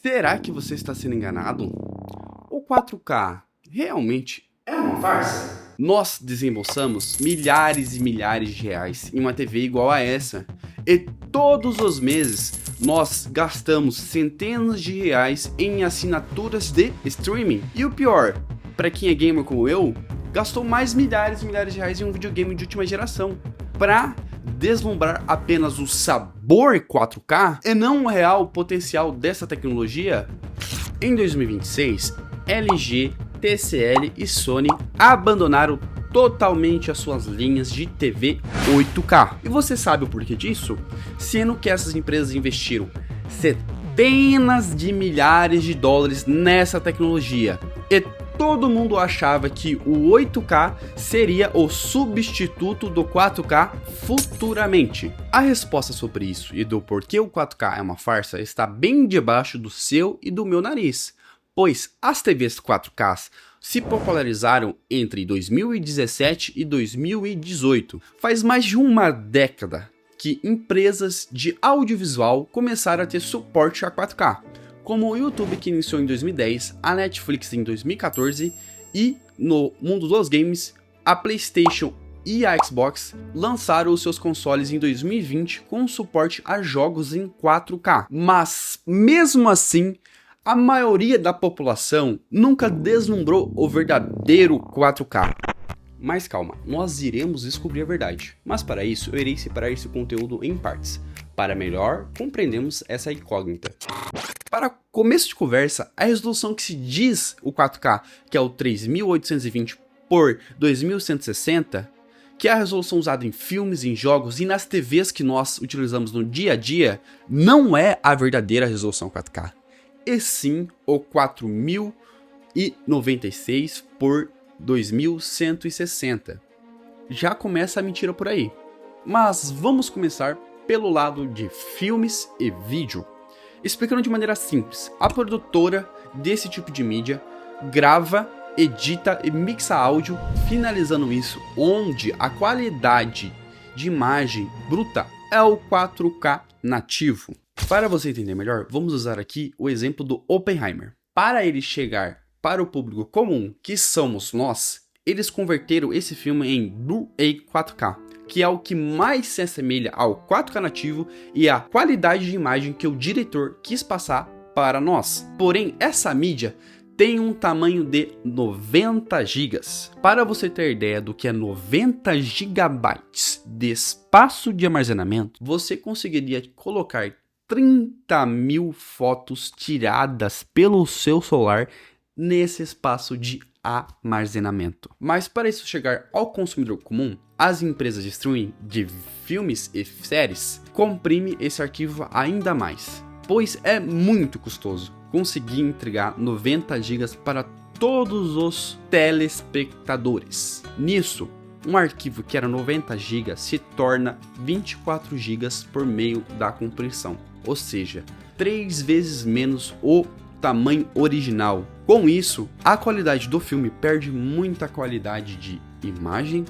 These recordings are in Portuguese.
Será que você está sendo enganado? O 4K realmente é uma farsa? Nós desembolsamos milhares e milhares de reais em uma TV igual a essa. E todos os meses nós gastamos centenas de reais em assinaturas de streaming. E o pior, para quem é gamer como eu, gastou mais milhares e milhares de reais em um videogame de última geração. Para deslumbrar apenas o sabor 4K e não o real potencial dessa tecnologia? Em 2026, LG, TCL e Sony abandonaram totalmente as suas linhas de TV 8K. E você sabe o porquê disso? Sendo que essas empresas investiram centenas de milhares de dólares nessa tecnologia. E todo mundo achava que o 8K seria o substituto do 4K futuramente. A resposta sobre isso e do porquê o 4K é uma farsa está bem debaixo do seu e do meu nariz, pois as TVs 4K se popularizaram entre 2017 e 2018. Faz mais de uma década que empresas de audiovisual começaram a ter suporte a 4K, como o YouTube, que iniciou em 2010, a Netflix em 2014 e, no mundo dos games, a PlayStation e a Xbox lançaram os seus consoles em 2020 com suporte a jogos em 4K. Mas, mesmo assim, a maioria da população nunca deslumbrou o verdadeiro 4K. Mas calma, nós iremos descobrir a verdade. Mas para isso, eu irei separar esse conteúdo em partes, para melhor compreendermos essa incógnita. Para começo de conversa, a resolução que se diz o 4K, que é o 3820 por 2160, que é a resolução usada em filmes, em jogos e nas TVs que nós utilizamos no dia a dia, não é a verdadeira resolução 4K, e sim o 4096 por 2160. Já começa a mentira por aí. Mas vamos começar pelo lado de filmes e vídeo. Explicando de maneira simples, a produtora desse tipo de mídia grava, edita e mixa áudio, finalizando isso onde a qualidade de imagem bruta é o 4K nativo. Para você entender melhor, vamos usar aqui o exemplo do Oppenheimer. Para ele chegar para o público comum, que somos nós, eles converteram esse filme em Blu-ray 4K, que é o que mais se assemelha ao 4K nativo e à qualidade de imagem que o diretor quis passar para nós. Porém, essa mídia tem um tamanho de 90 GB. Para você ter ideia do que é 90 GB de espaço de armazenamento, você conseguiria colocar 30.000 fotos tiradas pelo seu celular nesse espaço de armazenamento. Mas para isso chegar ao consumidor comum, as empresas de streaming de filmes e séries comprimem esse arquivo ainda mais, pois é muito custoso conseguir entregar 90 GB para todos os telespectadores. Nisso, um arquivo que era 90 GB se torna 24 GB por meio da compressão, ou seja, 3 vezes menos o tamanho original. Com isso, a qualidade do filme perde muita qualidade de imagem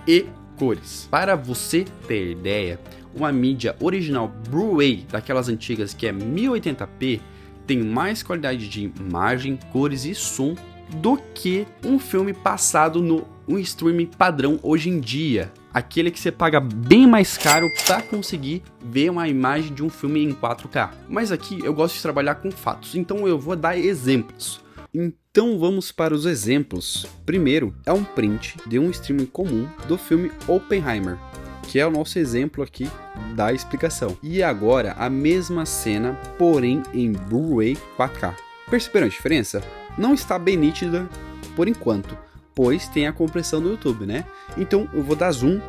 e cores. Para você ter ideia, uma mídia original Blu-ray daquelas antigas que é 1080p tem mais qualidade de imagem, cores e som do que um filme passado no streaming padrão hoje em dia. Aquele que você paga bem mais caro para conseguir ver uma imagem de um filme em 4K. Mas aqui eu gosto de trabalhar com fatos, então eu vou dar exemplos. Então vamos para os exemplos. Primeiro é um print de um streaming comum do filme Oppenheimer, que é o nosso exemplo aqui da explicação. E agora a mesma cena, porém em Blu-ray 4K. Perceberam a diferença? Não está bem nítida por enquanto, pois tem a compressão do YouTube, né? Então eu vou dar zoom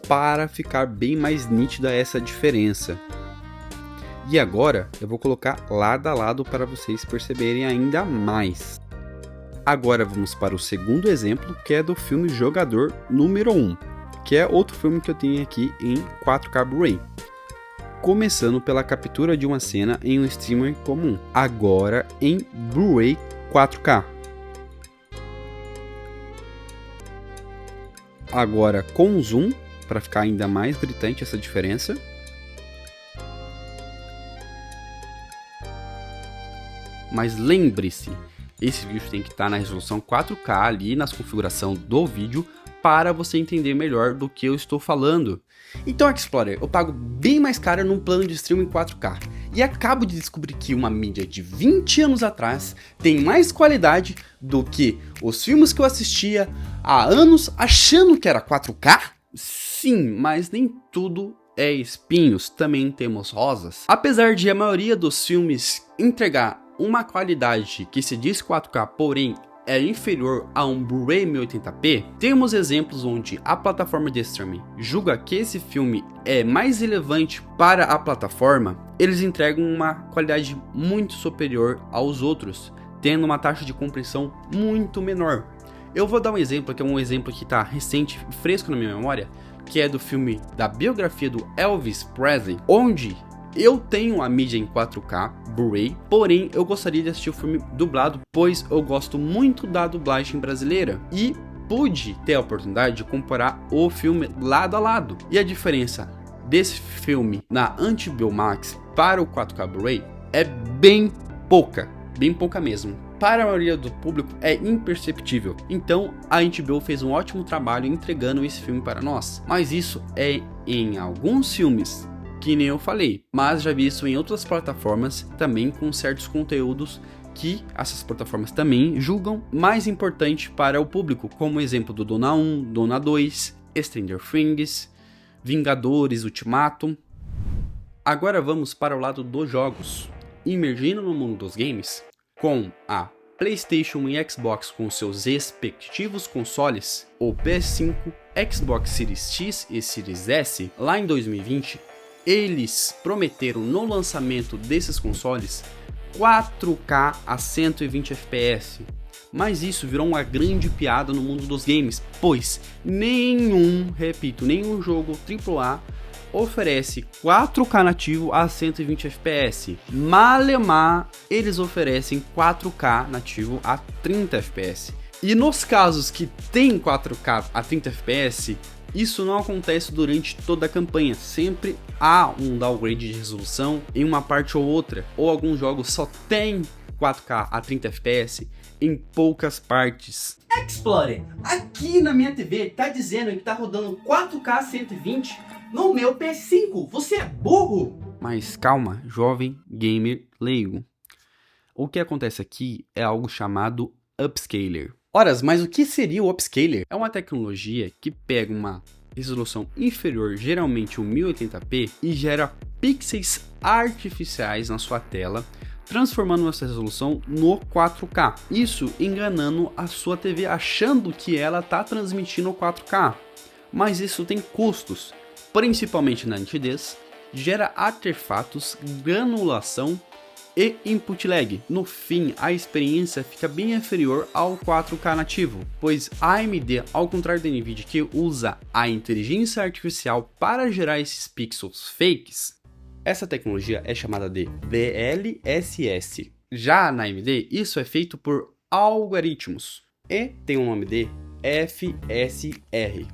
para ficar bem mais nítida essa diferença. E agora eu vou colocar lado a lado para vocês perceberem ainda mais. Agora vamos para o segundo exemplo, que é do filme Jogador número 1, que é outro filme que eu tenho aqui em 4K Blu-ray. Começando pela captura de uma cena em um streamer comum, agora em Blu-ray 4K. Agora com zoom, para ficar ainda mais gritante essa diferença. Mas lembre-se, esse vídeo tem que estar na resolução 4K ali nas configurações do vídeo para você entender melhor do que eu estou falando. Então, Explorer, eu pago bem mais caro num plano de streaming 4K e acabo de descobrir que uma mídia de 20 anos atrás tem mais qualidade do que os filmes que eu assistia há anos achando que era 4K? Sim, mas nem tudo é espinhos, também temos rosas. Apesar de a maioria dos filmes entregar uma qualidade que se diz 4K, porém é inferior a um Blu-ray 1080p, temos exemplos onde a plataforma de streaming julga que esse filme é mais relevante para a plataforma, eles entregam uma qualidade muito superior aos outros, tendo uma taxa de compressão muito menor. Eu vou dar um exemplo, que é um exemplo que está recente e fresco na minha memória, que é do filme da biografia do Elvis Presley, onde eu tenho a mídia em 4K, Blu-ray, porém eu gostaria de assistir o filme dublado, pois eu gosto muito da dublagem brasileira e pude ter a oportunidade de comparar o filme lado a lado. E a diferença desse filme na HBO Max para o 4K Blu-ray é bem pouca mesmo. Para a maioria do público é imperceptível, então a HBO fez um ótimo trabalho entregando esse filme para nós. Mas isso é em alguns filmes, que nem eu falei, mas já vi isso em outras plataformas também com certos conteúdos que essas plataformas também julgam mais importante para o público, como o exemplo do Duna 1, Duna 2, Stranger Things, Vingadores Ultimato. Agora vamos para o lado dos jogos. Imergindo no mundo dos games, com a PlayStation e Xbox com seus respectivos consoles, o PS5, Xbox Series X e Series S, lá em 2020, eles prometeram no lançamento desses consoles 4K a 120 FPS. Mas isso virou uma grande piada no mundo dos games, pois nenhum jogo AAA oferece 4K nativo a 120 FPS. Malemar, eles oferecem 4K nativo a 30 FPS. E nos casos que tem 4K a 30 FPS, isso não acontece durante toda a campanha, sempre há um downgrade de resolução em uma parte ou outra, ou alguns jogos só tem 4K a 30 FPS em poucas partes. Explorer, aqui na minha TV tá dizendo que tá rodando 4K 120 no meu PS5, você é burro? Mas calma, jovem gamer leigo. O que acontece aqui é algo chamado upscaler. Ora, mas o que seria o upscaler? É uma tecnologia que pega uma resolução inferior, geralmente o 1080p, e gera pixels artificiais na sua tela, transformando essa resolução no 4K. Isso enganando a sua TV, achando que ela está transmitindo 4K. Mas isso tem custos, principalmente na nitidez, gera artefatos, granulação e input lag. No fim, a experiência fica bem inferior ao 4K nativo, pois a AMD, ao contrário da Nvidia que usa a inteligência artificial para gerar esses pixels fakes, essa tecnologia é chamada de DLSS. Já na AMD, isso é feito por algoritmos e tem o nome de FSR.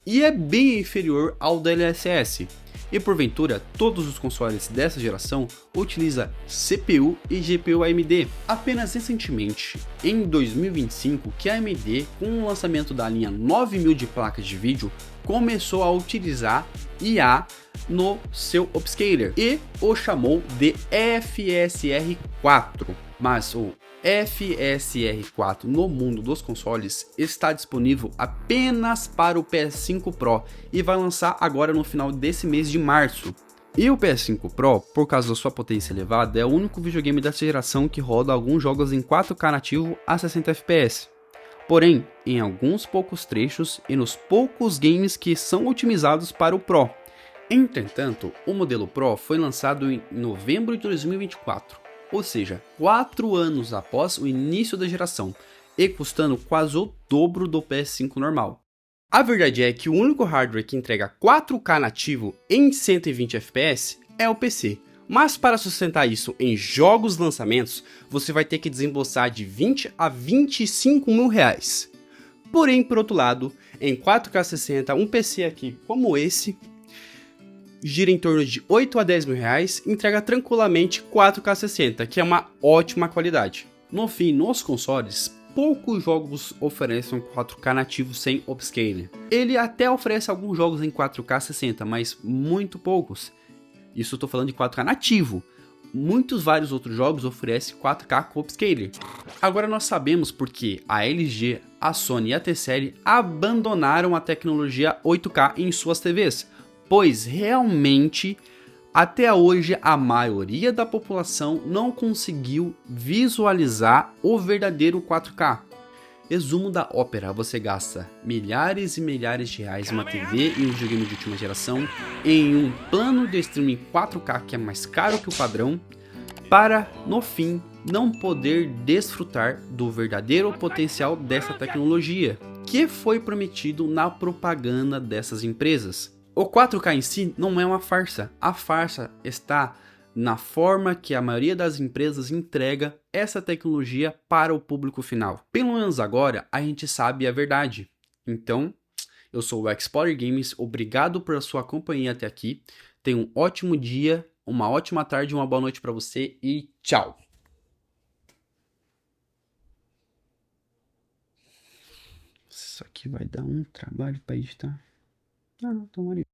E é bem inferior ao DLSS. E porventura, todos os consoles dessa geração utilizam CPU e GPU AMD. Apenas recentemente, em 2025, que a AMD, com o lançamento da linha 9000 de placas de vídeo, começou a utilizar IA no seu upscaler e o chamou de FSR4. Mas o FSR4 no mundo dos consoles está disponível apenas para o PS5 Pro e vai lançar agora no final desse mês de março. E o PS5 Pro, por causa da sua potência elevada, é o único videogame dessa geração que roda alguns jogos em 4K nativo a 60 FPS. Porém, em alguns poucos trechos e nos poucos games que são otimizados para o Pro. Entretanto, o modelo Pro foi lançado em novembro de 2024. Ou seja, 4 anos após o início da geração, e custando quase o dobro do PS5 normal. A verdade é que o único hardware que entrega 4K nativo em 120 FPS é o PC, mas para sustentar isso em jogos lançamentos, você vai ter que desembolsar de 20 a 25 mil reais. Porém, por outro lado, em 4K 60, um PC aqui como esse, gira em torno de 8 a 10 mil reais e entrega tranquilamente 4K 60, que é uma ótima qualidade. No fim, nos consoles, poucos jogos oferecem 4K nativo sem upscaling. Ele até oferece alguns jogos em 4K 60, mas muito poucos. Isso eu tô falando de 4K nativo. Vários outros jogos oferecem 4K com upscaling. Agora nós sabemos porque a LG, a Sony e a TCL abandonaram a tecnologia 8K em suas TVs, pois realmente até hoje a maioria da população não conseguiu visualizar o verdadeiro 4K. Resumo da ópera: você gasta milhares e milhares de reais em uma TV e um videogame de última geração, em um plano de streaming 4K que é mais caro que o padrão, para, no fim, não poder desfrutar do verdadeiro potencial dessa tecnologia, que foi prometido na propaganda dessas empresas. O 4K em si não é uma farsa, a farsa está na forma que a maioria das empresas entrega essa tecnologia para o público final. Pelo menos agora a gente sabe a verdade. Então, eu sou o Explorer Games, obrigado por sua companhia até aqui. Tenha um ótimo dia, uma ótima tarde, uma boa noite para você e tchau! Isso aqui vai dar um trabalho para editar. Ah, não, toma ali.